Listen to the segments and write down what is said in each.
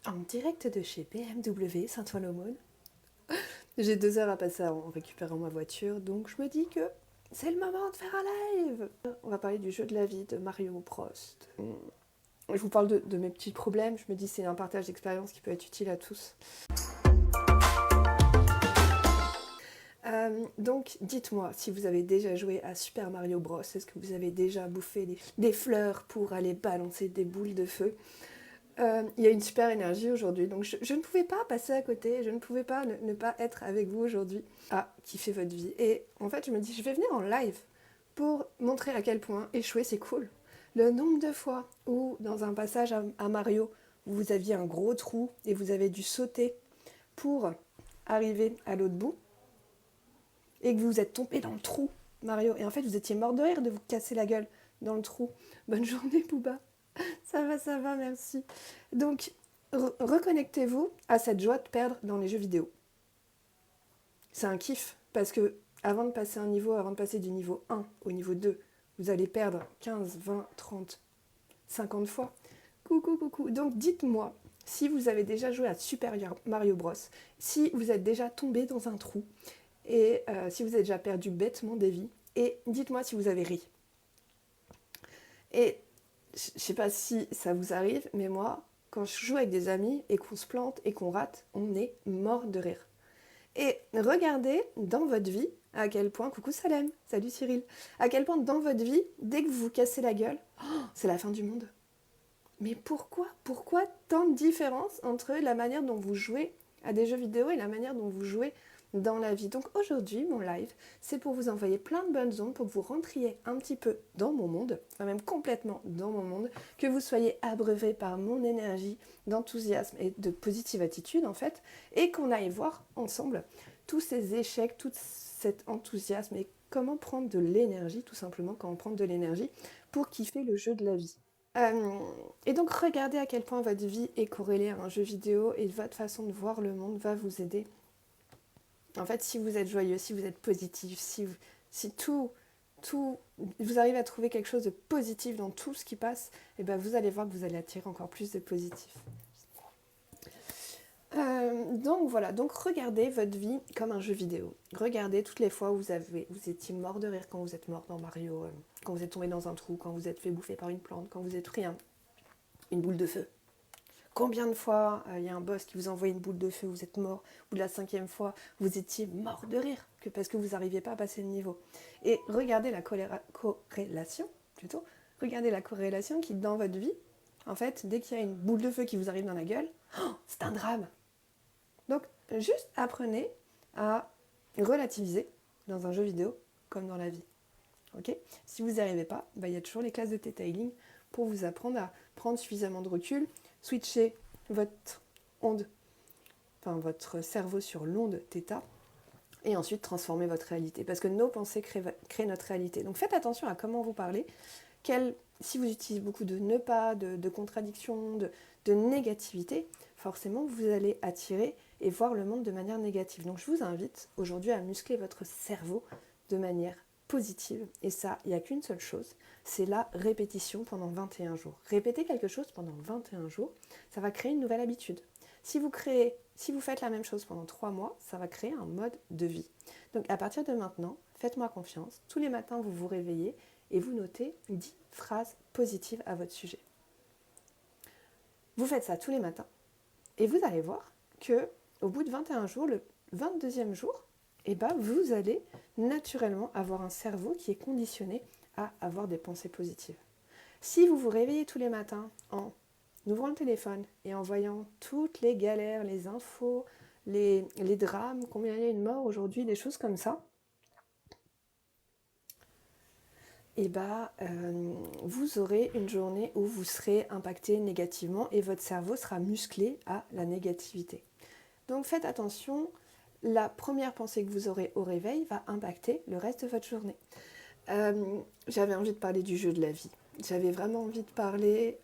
En direct de chez BMW Saint-Ouen-l'Aumône. J'ai 2 heures à passer en récupérant ma voiture, donc je me dis que c'est le moment de faire un live. On va parler du jeu de la vie de Mario Bros. Je vous parle de mes petits problèmes, je me dis que c'est un partage d'expérience qui peut être utile à tous. Donc dites-moi si vous avez déjà joué à Super Mario Bros. Est-ce que vous avez déjà bouffé des fleurs pour aller balancer des boules de feu? Il y a une super énergie aujourd'hui, donc je ne pouvais pas passer à côté, je ne pouvais pas ne pas être avec vous aujourd'hui à kiffer votre vie. Et en fait, je me dis, je vais venir en live pour montrer à quel point échouer, c'est cool. Le nombre de fois où, dans un passage à Mario, vous aviez un gros trou et vous avez dû sauter pour arriver à l'autre bout, et que vous êtes tombé dans le trou, Mario, et en fait, vous étiez mort de rire de vous casser la gueule dans le trou. Bonne journée, Booba. Ça va, merci. Donc, reconnectez-vous à cette joie de perdre dans les jeux vidéo. C'est un kiff, parce que avant de passer un niveau, avant de passer du niveau 1 au niveau 2, vous allez perdre 15, 20, 30, 50 fois. Coucou, coucou. Donc, dites-moi si vous avez déjà joué à Super Mario Bros, si vous êtes déjà tombé dans un trou, et si vous avez déjà perdu bêtement des vies, et dites-moi si vous avez ri. Et je sais pas si ça vous arrive, mais moi, quand je joue avec des amis et qu'on se plante et qu'on rate, on est mort de rire. Et regardez dans votre vie à quel point, coucou Salem, salut Cyril, à quel point dans votre vie, dès que vous vous cassez la gueule, c'est la fin du monde. Mais pourquoi tant de différence entre la manière dont vous jouez à des jeux vidéo et la manière dont vous jouez dans la vie? Donc aujourd'hui, mon live, c'est pour vous envoyer plein de bonnes ondes, pour que vous rentriez un petit peu dans mon monde, enfin même complètement dans mon monde, que vous soyez abreuvé par mon énergie d'enthousiasme et de positive attitude en fait, et qu'on aille voir ensemble tous ces échecs, tout cet enthousiasme et comment prendre de l'énergie, tout simplement, comment prendre de l'énergie pour kiffer le jeu de la vie. Euh, et donc regardez à quel point votre vie est corrélée à un jeu vidéo et votre façon de voir le monde va vous aider. En fait, si vous êtes joyeux, si vous êtes positif, si tout, vous arrivez à trouver quelque chose de positif dans tout ce qui passe, et ben vous allez voir que vous allez attirer encore plus de positif. Donc voilà, donc regardez votre vie comme un jeu vidéo. Regardez toutes les fois où vous étiez mort de rire quand vous êtes mort dans Mario, quand vous êtes tombé dans un trou, quand vous êtes fait bouffer par une plante, quand vous êtes pris une boule de feu. Combien de fois il y a un boss qui vous envoie une boule de feu, vous êtes mort, ou de la 5e fois, vous étiez mort de rire parce que vous n'arriviez pas à passer le niveau. Et regardez la corrélation, plutôt, regardez la corrélation qui, dans votre vie, en fait, dès qu'il y a une boule de feu qui vous arrive dans la gueule, c'est un drame. Donc, juste apprenez à relativiser dans un jeu vidéo comme dans la vie. Okay, si vous n'y arrivez pas, il y a toujours les classes de Theta pour vous apprendre à prendre suffisamment de recul, switcher votre onde, enfin votre cerveau sur l'onde θ, et ensuite transformer votre réalité. Parce que nos pensées créent notre réalité. Donc faites attention à comment vous parlez. Si vous utilisez beaucoup de ne pas, de contradictions, de négativité, forcément vous allez attirer et voir le monde de manière négative. Donc je vous invite aujourd'hui à muscler votre cerveau de manière positive. Et ça, il n'y a qu'une seule chose, c'est la répétition pendant 21 jours. Répéter quelque chose pendant 21 jours, ça va créer une nouvelle habitude. Si vous faites la même chose pendant 3 mois, ça va créer un mode de vie. Donc à partir de maintenant, faites-moi confiance. Tous les matins, vous vous réveillez et vous notez 10 phrases positives à votre sujet. Vous faites ça tous les matins et vous allez voir que au bout de 21 jours, le 22e jour, vous allez naturellement avoir un cerveau qui est conditionné à avoir des pensées positives. Si vous vous réveillez tous les matins en ouvrant le téléphone et en voyant toutes les galères, les infos, les drames, combien il y a une mort aujourd'hui, des choses comme ça, vous aurez une journée où vous serez impacté négativement et votre cerveau sera musclé à la négativité. Donc faites attention, la première pensée que vous aurez au réveil va impacter le reste de votre journée. J'avais envie de parler du jeu de la vie. J'avais vraiment envie de parler...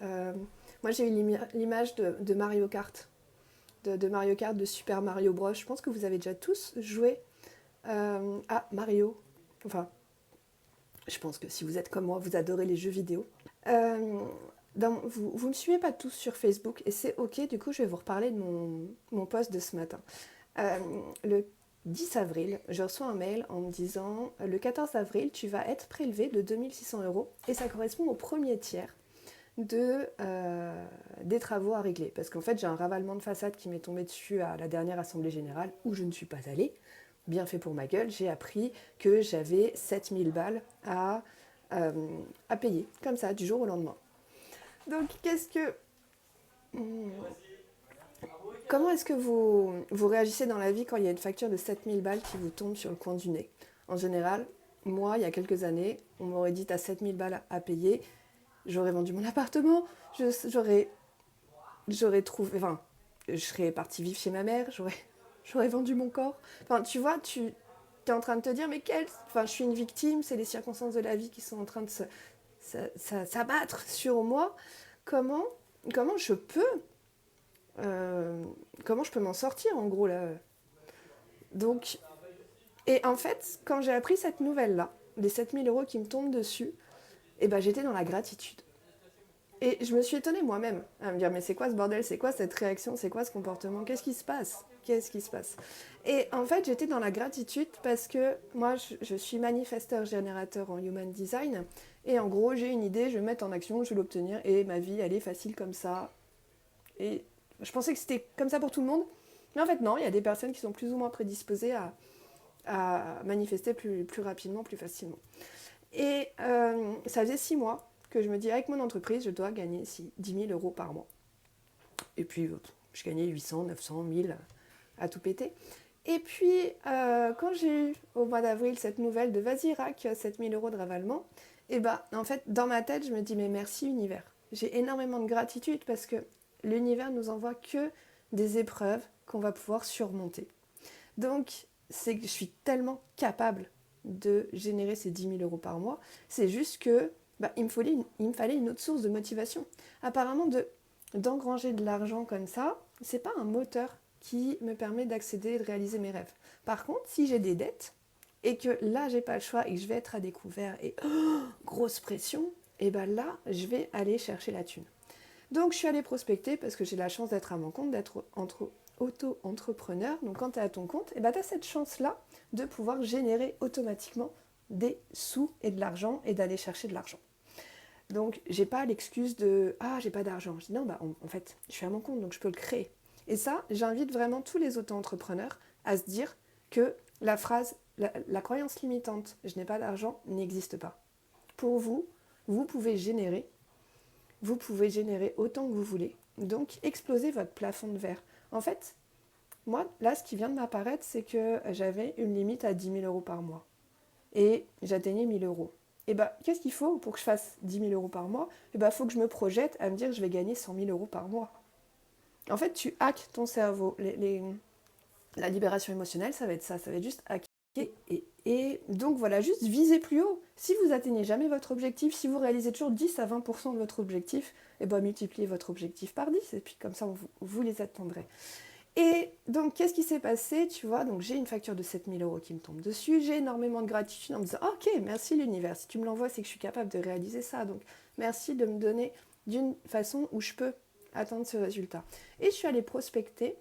moi j'ai eu l'image de Mario Kart, de Mario Kart, de Super Mario Bros. Je pense que vous avez déjà tous joué à Mario. Enfin, je pense que si vous êtes comme moi, vous adorez les jeux vidéo. vous ne me suivez pas tous sur Facebook et c'est ok, du coup je vais vous reparler de mon post de ce matin. Euh, le 10 avril, je reçois un mail en me disant le 14 avril, tu vas être prélevé de 2600 euros et ça correspond au premier tiers des travaux à régler. Parce qu'en fait, j'ai un ravalement de façade qui m'est tombé dessus à la dernière assemblée générale où je ne suis pas allée. Bien fait pour ma gueule, j'ai appris que j'avais 7000 balles euh, à payer, comme ça, du jour au lendemain. Donc, comment est-ce que vous réagissez dans la vie quand il y a une facture de 7000 balles qui vous tombe sur le coin du nez? En général, moi, il y a quelques années, on m'aurait dit t'as 7000 balles à payer, j'aurais vendu mon appartement, j'aurais trouvé. Enfin, je serais partie vivre chez ma mère, j'aurais vendu mon corps. Enfin, tu vois, tu es en train de te dire, mais Enfin, je suis une victime, c'est les circonstances de la vie qui sont en train de s'abattre sur moi. Comment, comment je peux. Comment je peux m'en sortir, en gros, là? Donc. Et en fait, quand j'ai appris cette nouvelle-là, les 7000 euros qui me tombent dessus, eh ben, j'étais dans la gratitude. Et je me suis étonnée moi-même à me dire mais c'est quoi ce bordel, c'est quoi cette réaction, c'est quoi ce comportement, qu'est-ce qui se passe, qu'est-ce qui se passe. Et en fait j'étais dans la gratitude parce que moi je suis manifesteur générateur en human design et en gros j'ai une idée, je vais me mettre en action, je vais l'obtenir et ma vie elle est facile comme ça. Et je pensais que c'était comme ça pour tout le monde, mais en fait non, il y a des personnes qui sont plus ou moins prédisposées à manifester plus rapidement, plus facilement. Et ça faisait 6 mois que je me dis, avec mon entreprise, je dois gagner 10 000 euros par mois. Et puis, je gagnais 800, 900, 1000 à tout péter. Et puis, quand j'ai eu au mois d'avril cette nouvelle de vas-y, rack, 7 000 euros de ravalement, et bah, en fait, dans ma tête, je me dis, mais merci univers. J'ai énormément de gratitude parce que l'univers nous envoie que des épreuves qu'on va pouvoir surmonter. Donc, c'est que je suis tellement capable de générer ces 10 000 euros par mois. C'est juste que il me fallait une autre source de motivation. Apparemment, d'engranger de l'argent comme ça, c'est pas un moteur qui me permet d'accéder et de réaliser mes rêves. Par contre, si j'ai des dettes et que là, j'ai pas le choix et que je vais être à découvert et grosse pression, et ben là, je vais aller chercher la thune. Donc, je suis allée prospecter parce que j'ai la chance d'être à mon compte, d'être auto-entrepreneur. Donc quand tu es à ton compte, tu as cette chance-là de pouvoir générer automatiquement des sous et de l'argent et d'aller chercher de l'argent. Donc j'ai pas l'excuse de ah j'ai pas d'argent. Je dis non en fait je suis à mon compte donc je peux le créer. Et ça j'invite vraiment tous les auto-entrepreneurs à se dire que la phrase la croyance limitante je n'ai pas d'argent n'existe pas. Pour vous, vous pouvez générer autant que vous voulez. Donc explosez votre plafond de verre. En fait, moi, là, ce qui vient de m'apparaître, c'est que j'avais une limite à 10 000 euros par mois. Et j'atteignais 1 000 euros. Et qu'est-ce qu'il faut pour que je fasse 10 000 euros par mois? Il faut que je me projette à me dire que je vais gagner 100 000 euros par mois. En fait, tu hackes ton cerveau. La libération émotionnelle, ça va être ça. Ça va être juste hacker. Et donc voilà, juste visez plus haut. Si vous atteignez jamais votre objectif, si vous réalisez toujours 10 à 20% de votre objectif, multipliez votre objectif par 10 et puis comme ça, vous les atteindrez. Et donc, qu'est-ce qui s'est passé? Tu vois, donc j'ai une facture de 7000 euros qui me tombe dessus. J'ai énormément de gratitude en me disant ok, merci l'univers. Si tu me l'envoies, c'est que je suis capable de réaliser ça. Donc, merci de me donner d'une façon où je peux atteindre ce résultat. Et je suis allée prospecter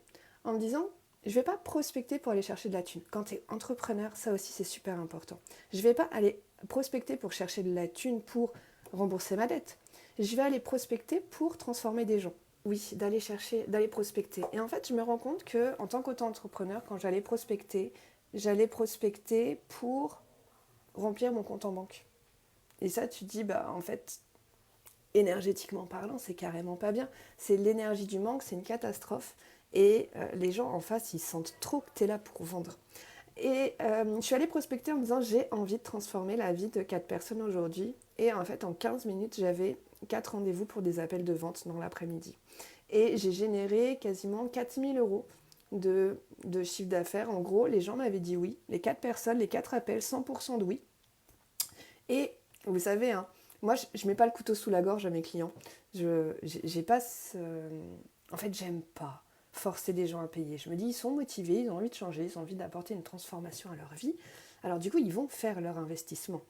en me disant je ne vais pas prospecter pour aller chercher de la thune. Quand tu es entrepreneur, ça aussi, c'est super important. Je ne vais pas aller prospecter pour chercher de la thune pour rembourser ma dette. Je vais aller prospecter pour transformer des gens. Oui, d'aller prospecter. Et en fait, je me rends compte qu'en tant qu'auto-entrepreneur, quand j'allais prospecter pour remplir mon compte en banque. Et ça, tu te dis, en fait, énergétiquement parlant, c'est carrément pas bien. C'est l'énergie du manque, c'est une catastrophe. Et les gens en face, ils sentent trop que tu es là pour vendre. Et je suis allée prospecter en me disant, j'ai envie de transformer la vie de 4 personnes aujourd'hui. Et en fait, en 15 minutes, j'avais 4 rendez-vous pour des appels de vente dans l'après-midi. Et j'ai généré quasiment 4 000 euros de chiffre d'affaires. En gros, les gens m'avaient dit oui. Les 4 personnes, les 4 appels, 100% de oui. Et vous savez, hein, moi, je ne mets pas le couteau sous la gorge à mes clients. J'ai pas En fait, j'aime pas forcer des gens à payer. Je me dis, ils sont motivés, ils ont envie de changer, ils ont envie d'apporter une transformation à leur vie. Alors du coup, ils vont faire leur investissement.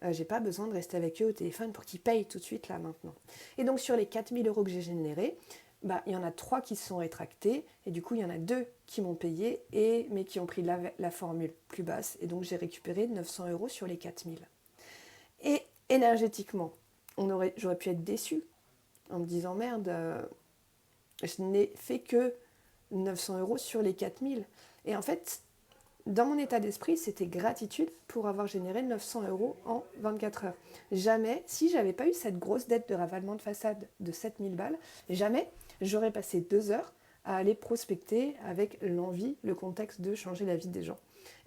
j'ai pas besoin de rester avec eux au téléphone pour qu'ils payent tout de suite là maintenant. Et donc sur les 4000 euros que j'ai générés, il y en a 3 qui se sont rétractés, et du coup il y en a 2 qui m'ont payé, mais qui ont pris la formule plus basse, et donc j'ai récupéré 900 euros sur les 4000. Et énergétiquement, j'aurais pu être déçue en me disant merde, je n'ai fait que 900 euros sur les 4000. Et en fait, dans mon état d'esprit, c'était gratitude pour avoir généré 900 euros en 24 heures. Jamais, si j'avais pas eu cette grosse dette de ravalement de façade de 7000 balles, jamais j'aurais passé 2 heures à aller prospecter avec l'envie, le contexte de changer la vie des gens.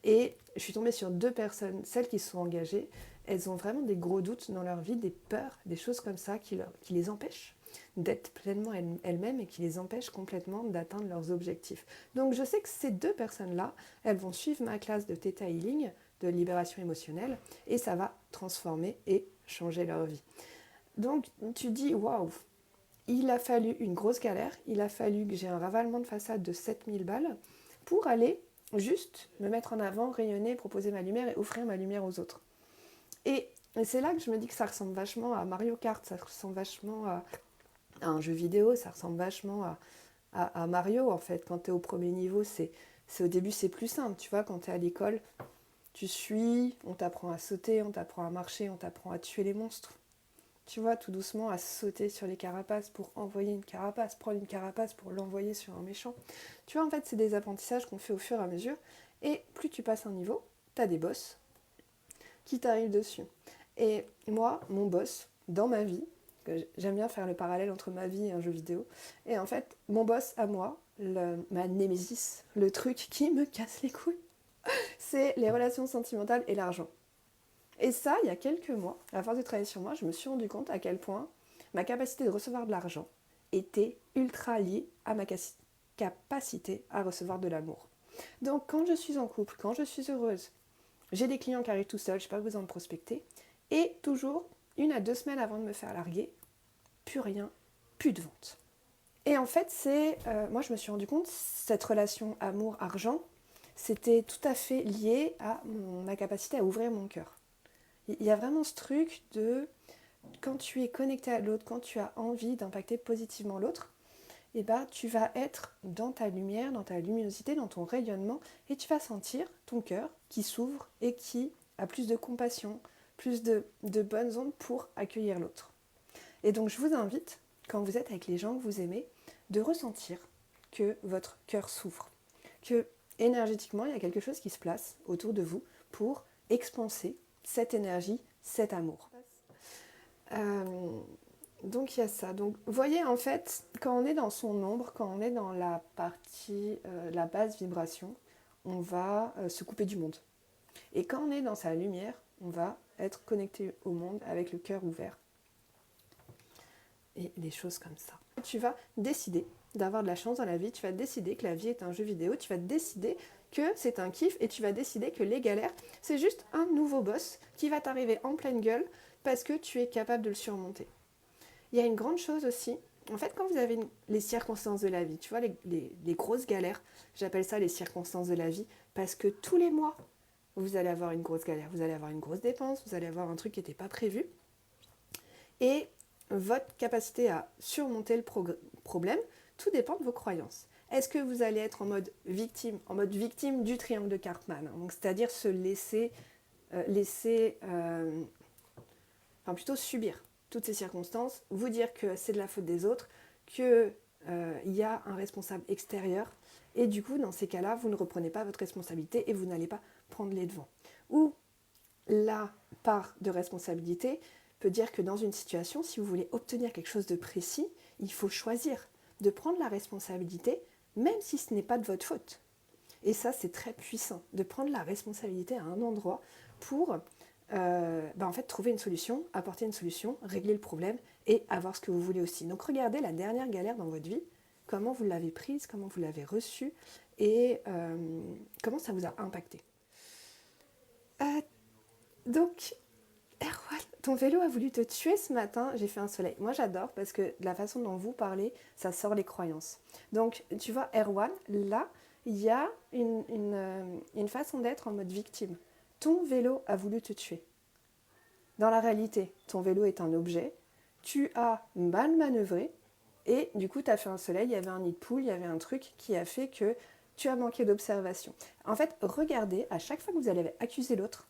Et je suis tombée sur 2 personnes, celles qui se sont engagées, elles ont vraiment des gros doutes dans leur vie, des peurs, des choses comme ça qui les empêchent d'être pleinement elles-mêmes et qui les empêchent complètement d'atteindre leurs objectifs. Donc je sais que ces 2 personnes-là, elles vont suivre ma classe de Theta Healing, de libération émotionnelle, et ça va transformer et changer leur vie. Donc tu dis, waouh, il a fallu une grosse galère, il a fallu que j'ai un ravalement de façade de 7000 balles pour aller juste me mettre en avant, rayonner, proposer ma lumière et offrir ma lumière aux autres. Et c'est là que je me dis que ça ressemble vachement à Mario Kart, ça ressemble vachement à un jeu vidéo, ça ressemble vachement à Mario en fait. Quand tu es au premier niveau, au début c'est plus simple, tu vois, quand tu es à l'école, tu suis, on t'apprend à sauter, on t'apprend à marcher, on t'apprend à tuer les monstres. Tu vois, tout doucement, à sauter sur les carapaces pour envoyer une carapace, prendre une carapace pour l'envoyer sur un méchant. Tu vois, en fait, c'est des apprentissages qu'on fait au fur et à mesure. Et plus tu passes un niveau, tu as des boss qui t'arrivent dessus. Et moi, mon boss, dans ma vie, j'aime bien faire le parallèle entre ma vie et un jeu vidéo, et en fait, mon boss à moi, ma némésis, le truc qui me casse les couilles, c'est les relations sentimentales et l'argent. Et ça, il y a quelques mois, à force de travailler sur moi, je me suis rendu compte à quel point ma capacité de recevoir de l'argent était ultra liée à ma capacité à recevoir de l'amour. Donc quand je suis en couple, quand je suis heureuse, j'ai des clients qui arrivent tout seuls, je n'ai pas besoin de prospecter, et toujours 1 à 2 semaines avant de me faire larguer, plus rien, plus de vente. Et en fait, moi je me suis rendu compte, cette relation amour-argent, c'était tout à fait lié à ma capacité à ouvrir mon cœur. Il y a vraiment ce truc de, quand tu es connecté à l'autre, quand tu as envie d'impacter positivement l'autre, et tu vas être dans ta lumière, dans ta luminosité, dans ton rayonnement, et tu vas sentir ton cœur qui s'ouvre et qui a plus de compassion, plus de bonnes ondes pour accueillir l'autre. Et donc je vous invite, quand vous êtes avec les gens que vous aimez, de ressentir que votre cœur s'ouvre, que énergétiquement il y a quelque chose qui se place autour de vous pour expanser cette énergie, cet amour. Donc il y a ça. Donc vous voyez en fait, quand on est dans son ombre, quand on est dans la partie, la basse vibration, on va se couper du monde. Et quand on est dans sa lumière, on va être connecté au monde avec le cœur ouvert. Et des choses comme ça. Tu vas décider d'avoir de la chance dans la vie, tu vas décider que la vie est un jeu vidéo, tu vas décider que c'est un kiff et tu vas décider que les galères, c'est juste un nouveau boss qui va t'arriver en pleine gueule parce que tu es capable de le surmonter. Il y a une grande chose aussi, en fait quand vous avez les circonstances de la vie, tu vois les grosses galères, j'appelle ça les circonstances de la vie parce que tous les mois, vous allez avoir une grosse galère, vous allez avoir une grosse dépense, vous allez avoir un truc qui n'était pas prévu et votre capacité à surmonter le problème, tout dépend de vos croyances. Est-ce que vous allez être en mode victime du triangle de Cartman, donc c'est-à-dire se laisser plutôt subir toutes ces circonstances, vous dire que c'est de la faute des autres, qu'il y a un responsable extérieur, et du coup, dans ces cas-là, vous ne reprenez pas votre responsabilité et vous n'allez pas prendre les devants. Ou la part de responsabilité peut dire que dans une situation, si vous voulez obtenir quelque chose de précis, il faut choisir de prendre la responsabilité, même si ce n'est pas de votre faute. Et ça, c'est très puissant, de prendre la responsabilité à un endroit pour en fait, trouver une solution, apporter une solution, régler le problème et avoir ce que vous voulez aussi. Donc regardez la dernière galère dans votre vie, comment vous l'avez prise, comment vous l'avez reçue et comment ça vous a impacté. Donc, Erwan, ton vélo a voulu te tuer ce matin, j'ai fait un soleil. Moi j'adore parce que de la façon dont vous parlez, ça sort les croyances. Donc tu vois Erwan, là, il y a une façon d'être en mode victime. Ton vélo a voulu te tuer. Dans la réalité, ton vélo est un objet, tu as mal manœuvré, et du coup, tu as fait un soleil, il y avait un nid de poule, il y avait un truc qui a fait que tu as manqué d'observation. En fait, regardez, à chaque fois que vous allez accuser l'autre,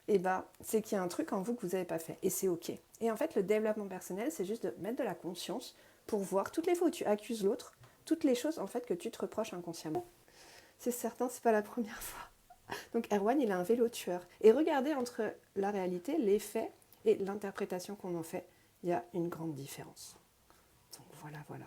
eh ben, c'est qu'il y a un truc en vous que vous n'avez pas fait, et c'est ok. Et en fait, le développement personnel, c'est juste de mettre de la conscience pour voir toutes les fois où tu accuses l'autre, toutes les choses en fait que tu te reproches inconsciemment. C'est certain, c'est pas la première fois. Donc Erwan, il a un vélo tueur. Et regardez entre la réalité, les faits et l'interprétation qu'on en fait, il y a une grande différence. Donc voilà, voilà.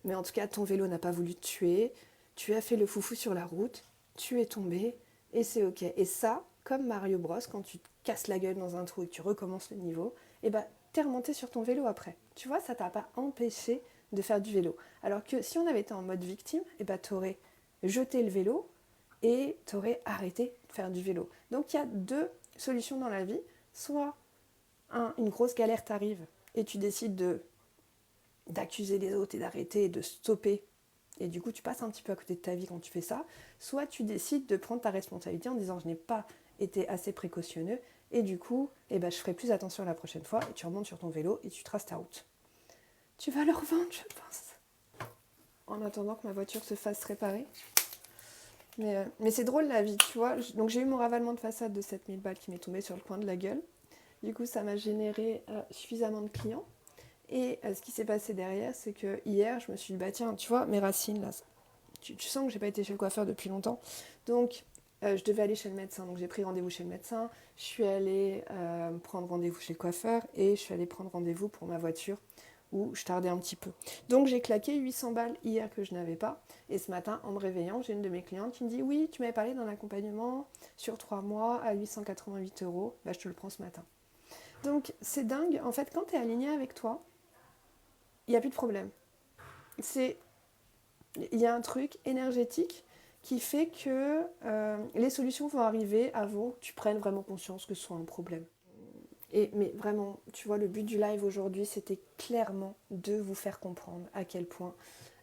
Mais en tout cas, ton vélo n'a pas voulu te tuer, tu as fait le foufou sur la route, tu es tombé, et c'est ok. Et ça, comme Mario Bros, quand tu te casses la gueule dans un trou et que tu recommences le niveau, et ben t'es remonté sur ton vélo après. Tu vois, ça t'a pas empêché de faire du vélo. Alors que si on avait été en mode victime, et ben t'aurais jeté le vélo et t'aurais arrêté de faire du vélo. Donc il y a deux solutions dans la vie. Soit une grosse galère t'arrive et tu décides d'accuser les autres et d'arrêter et de stopper. Et du coup, tu passes un petit peu à côté de ta vie quand tu fais ça. Soit tu décides de prendre ta responsabilité en disant je n'ai pas été assez précautionneux et du coup, je ferai plus attention la prochaine fois et tu remontes sur ton vélo et tu traces ta route. Tu vas le revendre, je pense. En attendant que ma voiture se fasse réparer. Mais c'est drôle la vie, tu vois. Donc j'ai eu mon ravalement de façade de 7000 balles qui m'est tombé sur le coin de la gueule. Du coup, ça m'a généré suffisamment de clients. Et ce qui s'est passé derrière, c'est que hier, je me suis dit, bah tiens, tu vois, mes racines, là, tu sens que j'ai pas été chez le coiffeur depuis longtemps. Donc, je devais aller chez le médecin. Donc, j'ai pris rendez-vous chez le médecin. Je suis allée prendre rendez-vous chez le coiffeur. Et je suis allée prendre rendez-vous pour ma voiture où je tardais un petit peu. Donc, j'ai claqué 800 balles hier que je n'avais pas. Et ce matin, en me réveillant, j'ai une de mes clientes qui me dit, oui, tu m'avais parlé d'un accompagnement sur 3 mois à 888 €. Bah, je te le prends ce matin. Donc, c'est dingue. En fait, quand tu es aligné avec toi, il n'y a plus de problème. Il y a un truc énergétique qui fait que les solutions vont arriver avant que tu prennes vraiment conscience que ce soit un problème. Mais vraiment, tu vois, le but du live aujourd'hui, c'était clairement de vous faire comprendre à quel point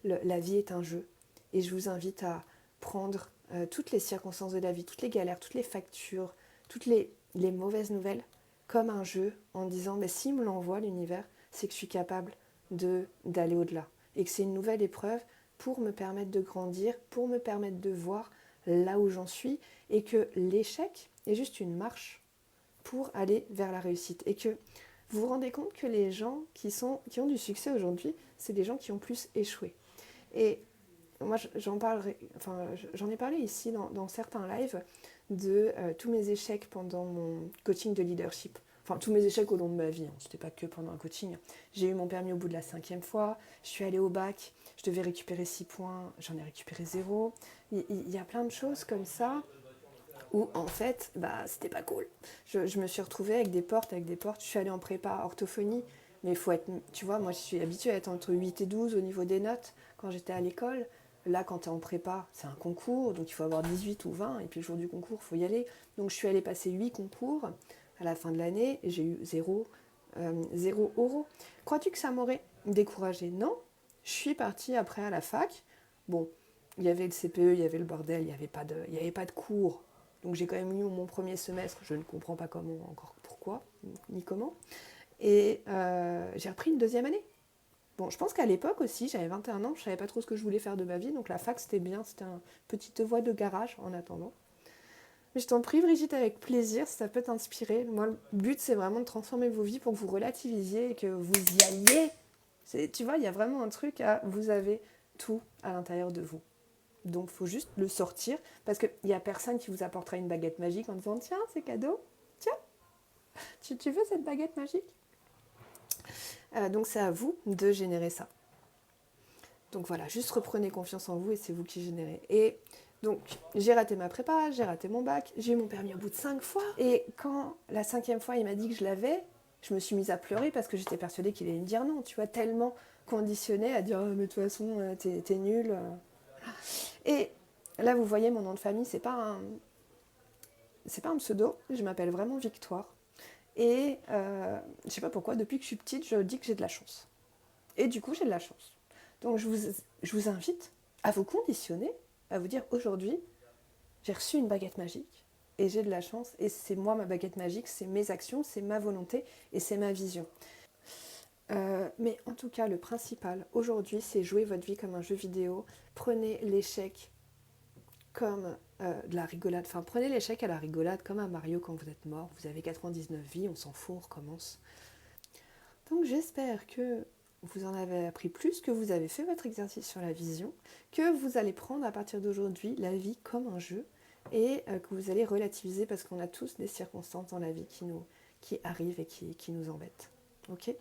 la vie est un jeu. Et je vous invite à prendre toutes les circonstances de la vie, toutes les galères, toutes les factures, toutes les mauvaises nouvelles comme un jeu en disant, mais s'il me l'envoie l'univers, c'est que je suis capable d'aller au-delà. Et que c'est une nouvelle épreuve pour me permettre de grandir, pour me permettre de voir là où j'en suis, et que l'échec est juste une marche pour aller vers la réussite. Et que vous vous rendez compte que les gens qui ont du succès aujourd'hui, c'est des gens qui ont plus échoué. Et moi, j'en ai parlé ici dans certains lives de tous mes échecs pendant mon coaching de leadership. Enfin, tous mes échecs au long de ma vie, hein. C'était pas que pendant un coaching. J'ai eu mon permis au bout de la 5e fois, je suis allée au bac, je devais récupérer 6 points, j'en ai récupéré 0. Il y a plein de choses comme ça où en fait, c'était pas cool. Je me suis retrouvée avec des portes. Je suis allée en prépa orthophonie, mais il faut être, tu vois, moi je suis habituée à être entre 8 et 12 au niveau des notes quand j'étais à l'école. Là, quand tu es en prépa, c'est un concours, donc il faut avoir 18 ou 20, et puis le jour du concours, il faut y aller. Donc je suis allée passer 8 concours à la fin de l'année, et j'ai eu 0 €. Crois-tu que ça m'aurait découragée? Non. Je suis partie après à la fac. Bon, il y avait le CPE, il y avait le bordel, il n'y avait pas de cours. Donc j'ai quand même eu mon premier semestre, je ne comprends pas comment, encore pourquoi, ni comment. Et j'ai repris une deuxième année. Bon, je pense qu'à l'époque aussi, j'avais 21 ans, je ne savais pas trop ce que je voulais faire de ma vie, donc la fac c'était bien, c'était une petite voie de garage en attendant. Mais je t'en prie Brigitte, avec plaisir, si ça peut t'inspirer. Moi, le but c'est vraiment de transformer vos vies pour que vous relativisiez et que vous y alliez. Tu vois, il y a vraiment un truc vous avez tout à l'intérieur de vous. Donc, il faut juste le sortir parce qu'il n'y a personne qui vous apportera une baguette magique en disant tiens, c'est cadeau, tiens, tu veux cette baguette magique? Donc, c'est à vous de générer ça. Donc, voilà, juste reprenez confiance en vous et c'est vous qui générez. Et donc, j'ai raté ma prépa, j'ai raté mon bac, j'ai eu mon permis au bout de 5 fois. Et quand la 5e fois, il m'a dit que je l'avais, je me suis mise à pleurer parce que j'étais persuadée qu'il allait me dire non, tu vois, tellement conditionnée à dire mais de toute façon, t'es nulle. Et là, vous voyez, mon nom de famille, c'est pas un pseudo, je m'appelle vraiment Victoire. Et je sais pas pourquoi, depuis que je suis petite, je dis que j'ai de la chance. Et du coup, j'ai de la chance. Donc, je vous invite à vous conditionner, à vous dire aujourd'hui, j'ai reçu une baguette magique. et j'ai de la chance et c'est moi ma baguette magique, c'est mes actions, c'est ma volonté et c'est ma vision. Mais en tout cas, le principal aujourd'hui, c'est jouer votre vie comme un jeu vidéo. Prenez l'échec comme de la rigolade. Enfin, prenez l'échec à la rigolade comme un Mario quand vous êtes mort. Vous avez 99 vies, on s'en fout, on recommence. Donc j'espère que vous en avez appris plus, que vous avez fait votre exercice sur la vision, que vous allez prendre à partir d'aujourd'hui la vie comme un jeu et que vous allez relativiser parce qu'on a tous des circonstances dans la vie qui arrivent et qui nous embêtent. Ok ?